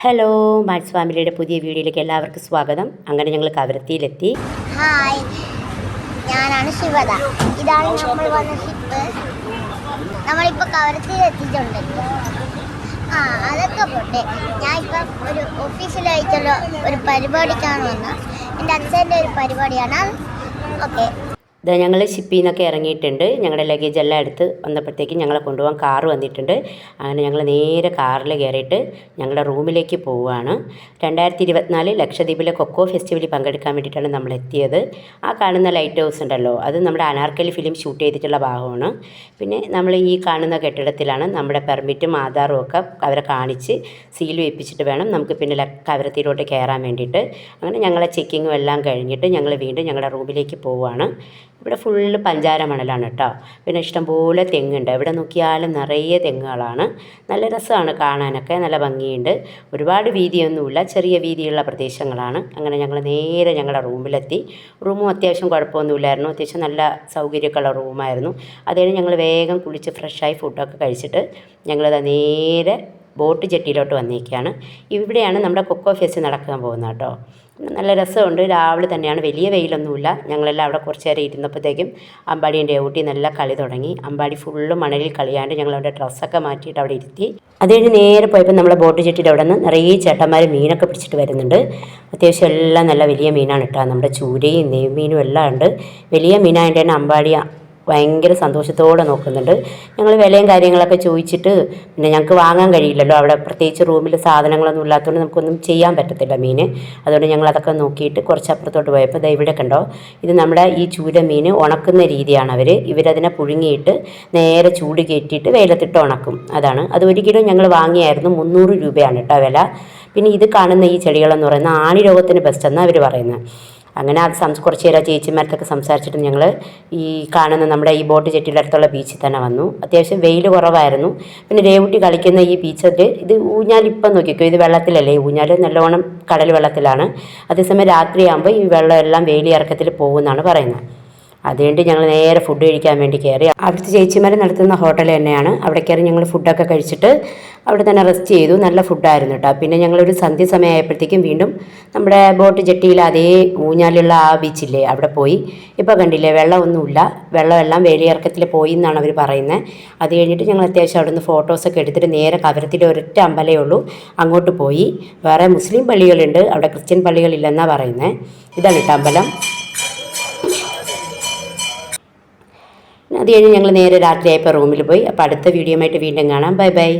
Hello maths ഫാമിലിയുടെ പുതിയ വീഡിയോയിലേക്ക് എല്ലാവർക്കും സ്വാഗതം. അങ്ങനെ ഞങ്ങൾ കവരത്തിയിലെത്തി. ഹായ്, ഞാനാണ് ശിവദ. ഇതാണ് നമ്മൾ വന്ന ഷിപ്പ്. നമ്മളിപ്പോൾ കവരത്തിയിൽ എത്തിയിട്ടുണ്ട്. അതൊക്കെ പോട്ടെ. ഞാൻ ഇപ്പം ഒരു ഒഫീഷ്യലായിട്ടുള്ള ഒരു പരിപാടിക്കാണ് വന്നത്. എൻ്റെ അച്ഛൻ്റെ ഒരു പരിപാടിയാണ്. ഓക്കെ, ഇത് ഞങ്ങൾ ഷിപ്പിൽ നിന്നൊക്കെ ഇറങ്ങിയിട്ടുണ്ട്. ഞങ്ങളുടെ ലഗേജ് എല്ലാം എടുത്ത് വന്നപ്പോഴത്തേക്കും ഞങ്ങളെ കൊണ്ടുപോകാൻ കാറ് വന്നിട്ടുണ്ട്. അങ്ങനെ ഞങ്ങൾ നേരെ കാറിൽ കയറിയിട്ട് ഞങ്ങളുടെ റൂമിലേക്ക് പോവുകയാണ്. 2024 ലക്ഷദ്വീപിലെ കൊക്കോ ഫെസ്റ്റിവലിൽ പങ്കെടുക്കാൻ വേണ്ടിയിട്ടാണ് നമ്മൾ എത്തിയത്. ആ കാണുന്ന ലൈറ്റ് ഹൗസ് ഉണ്ടല്ലോ, അത് നമ്മുടെ അനാർക്കലി ഫിലിം ഷൂട്ട് ചെയ്തിട്ടുള്ള ഭാഗമാണ്. പിന്നെ നമ്മൾ ഈ കാണുന്ന കെട്ടിടത്തിലാണ് നമ്മുടെ പെർമിറ്റും ആധാറും ഒക്കെ അവരെ കാണിച്ച് സീൽ വെപ്പിച്ചിട്ട് വേണം നമുക്ക് പിന്നെ കവരത്തിയിലോട്ട് കയറാൻ വേണ്ടിയിട്ട്. അങ്ങനെ ഞങ്ങളെ ചെക്കിങ്ങും എല്ലാം കഴിഞ്ഞിട്ട് ഞങ്ങൾ വീണ്ടും ഞങ്ങളുടെ റൂമിലേക്ക് പോവുകയാണ്. ഇവിടെ ഫുള്ള് പഞ്ചാര മണലാണ് കേട്ടോ. പിന്നെ ഇഷ്ടംപോലെ തെങ്ങുണ്ട്. എവിടെ നോക്കിയാലും നിറയെ തെങ്ങുകളാണ്. നല്ല രസമാണ് കാണാനൊക്കെ, നല്ല ഭംഗിയുണ്ട്. ഒരുപാട് വീതിയൊന്നുമില്ല, ചെറിയ വീതിയുള്ള പ്രദേശങ്ങളാണ്. അങ്ങനെ ഞങ്ങൾ നേരെ ഞങ്ങളുടെ റൂമിലെത്തി. റൂമും അത്യാവശ്യം കുഴപ്പമൊന്നുമില്ലായിരുന്നു. അത്യാവശ്യം നല്ല സൗകര്യമൊക്കെയുള്ള റൂമായിരുന്നു. അതുകഴിഞ്ഞ് ഞങ്ങൾ വേഗം കുളിച്ച് ഫ്രഷായി ഫുഡൊക്കെ കഴിച്ചിട്ട് ഞങ്ങളത് നേരെ ബോട്ട് ജെട്ടിയിലോട്ട് വന്നിരിക്കുകയാണ്. ഇവിടെയാണ് നമ്മുടെ കൊക്കോ ഫെസ്റ്റ് നടക്കാൻ പോകുന്നത് കേട്ടോ. നല്ല രസമുണ്ട്. രാവിലെ തന്നെയാണ്, വലിയ വെയിലൊന്നുമില്ല. ഞങ്ങളെല്ലാം അവിടെ കുറച്ച് നേരം ഇരുന്നപ്പോഴത്തേക്കും അമ്പാടീൻ്റെ ഊട്ടി നല്ല കളി തുടങ്ങി. അമ്പാടി ഫുള്ള് മണലിൽ കളിയാണ്ട് ഞങ്ങളവിടെ ഡ്രസ്സൊക്കെ മാറ്റിയിട്ട് അവിടെ ഇരുത്തി. അത് കഴിഞ്ഞ് നേരെ പോയപ്പോൾ നമ്മളെ ബോട്ട് ജെട്ടിയുടെ അവിടെ നിന്ന് നിറയെ ചേട്ടന്മാർ മീനൊക്കെ പിടിച്ചിട്ട് വരുന്നുണ്ട്. അത്യാവശ്യം എല്ലാം നല്ല വലിയ മീനാണ് കേട്ടോ. നമ്മുടെ ചൂരയും നെയ്മീനും എല്ലാം ഉണ്ട്. വലിയ മീനായതിൻ്റെ തന്നെ അമ്പാടി ഭയങ്കര സന്തോഷത്തോടെ നോക്കുന്നുണ്ട്. ഞങ്ങൾ വിലയും കാര്യങ്ങളൊക്കെ ചോദിച്ചിട്ട് പിന്നെ ഞങ്ങൾക്ക് വാങ്ങാൻ കഴിയില്ലല്ലോ, അവിടെ പ്രത്യേകിച്ച് റൂമിൽ സാധനങ്ങളൊന്നും ഇല്ലാത്തതുകൊണ്ട് നമുക്കൊന്നും ചെയ്യാൻ പറ്റത്തില്ല മീൻ. അതുകൊണ്ട് ഞങ്ങൾ അതൊക്കെ നോക്കിയിട്ട് കുറച്ച് അപ്പുറത്തോട്ട് പോയപ്പോൾ ദാ ഇവിടെ കണ്ടോ, ഇത് നമ്മുടെ ഈ ചൂര മീൻ ഉണക്കുന്ന രീതിയാണ് ഇവരതിനെ പുഴുങ്ങിയിട്ട് നേരെ ചൂട് കയറ്റിയിട്ട് വെയിലത്തിട്ട് ഉണക്കും. അത് 1 കിലോ ഞങ്ങൾ വാങ്ങിയായിരുന്നു. 300 രൂപയാണ് കേട്ടോ വില. പിന്നെ ഇത് കാണുന്ന ഈ ചെടികളെന്ന് പറയുന്നത് ആണി രോഗത്തിന് ബെസ്റ്റ് എന്നാണ് അവർ പറയുന്നത്. അങ്ങനെ അത് കുറച്ച് നേരം ചേച്ചിമാർക്കൊക്കെ സംസാരിച്ചിട്ട് ഞങ്ങൾ ഈ കാണുന്ന നമ്മുടെ ഈ ബോട്ട് ജെട്ടിയുടെ അടുത്തുള്ള ബീച്ചിൽ തന്നെ വന്നു. അത്യാവശ്യം വെയിൽ കുറവായിരുന്നു. പിന്നെ രേവുട്ടി കളിക്കുന്ന ഈ ബീച്ചിൽ ഇത് ഊഞ്ഞാൽ ഇപ്പം നോക്കിക്കോ, ഇത് വെള്ളത്തിലല്ലേ ഊഞ്ഞാൽ, നല്ലോണം കടൽ വെള്ളത്തിലാണ്. അതേസമയം രാത്രിയാകുമ്പോൾ ഈ വെള്ളം എല്ലാം വേലിയിറക്കത്തിൽ പോകുമെന്നാണ് പറയുന്നത്. അതുകൊണ്ട് ഞങ്ങൾ നേരെ ഫുഡ് കഴിക്കാൻ വേണ്ടി കയറി. അവിടുത്തെ ചേച്ചിമാർ നടത്തുന്ന ഹോട്ടൽ തന്നെയാണ്. അവിടെ കയറി ഞങ്ങൾ ഫുഡൊക്കെ കഴിച്ചിട്ട് അവിടെ തന്നെ റെസ്റ്റ് ചെയ്തു. നല്ല ഫുഡായിരുന്നു കേട്ടോ. പിന്നെ ഞങ്ങളൊരു സന്ധ്യ സമയമായപ്പോഴത്തേക്കും വീണ്ടും നമ്മുടെ ബോട്ട് ജെട്ടിയിൽ അതേ ഊഞ്ഞാലുള്ള ആ ബീച്ചില്ലേ അവിടെ പോയി. ഇപ്പോൾ കണ്ടില്ലേ, വെള്ളമൊന്നുമില്ല, വെള്ളമെല്ലാം വേലിയിറക്കത്തിൽ പോയി എന്നാണ് അവർ പറയുന്നത്. അത് കഴിഞ്ഞിട്ട് ഞങ്ങൾ അത്യാവശ്യം അവിടെ നിന്ന് ഫോട്ടോസൊക്കെ എടുത്തിട്ട് നേരെ കവരത്തിൽ ഒരൊറ്റ അമ്പലമേ ഉള്ളൂ, അങ്ങോട്ട് പോയി. വേറെ മുസ്ലിം പള്ളികളുണ്ട്, അവിടെ ക്രിസ്ത്യൻ പള്ളികളില്ലെന്നാണ് പറയുന്നത്. ഇതാണ് കേട്ടോ അമ്പലം. അത് കഴിഞ്ഞ് ഞങ്ങൾ നേരെ രാത്രിയായപ്പോൾ റൂമിൽ പോയി. അപ്പോൾ അടുത്ത വീഡിയോ ആയിട്ട് വീണ്ടും കാണാം. Bye bye.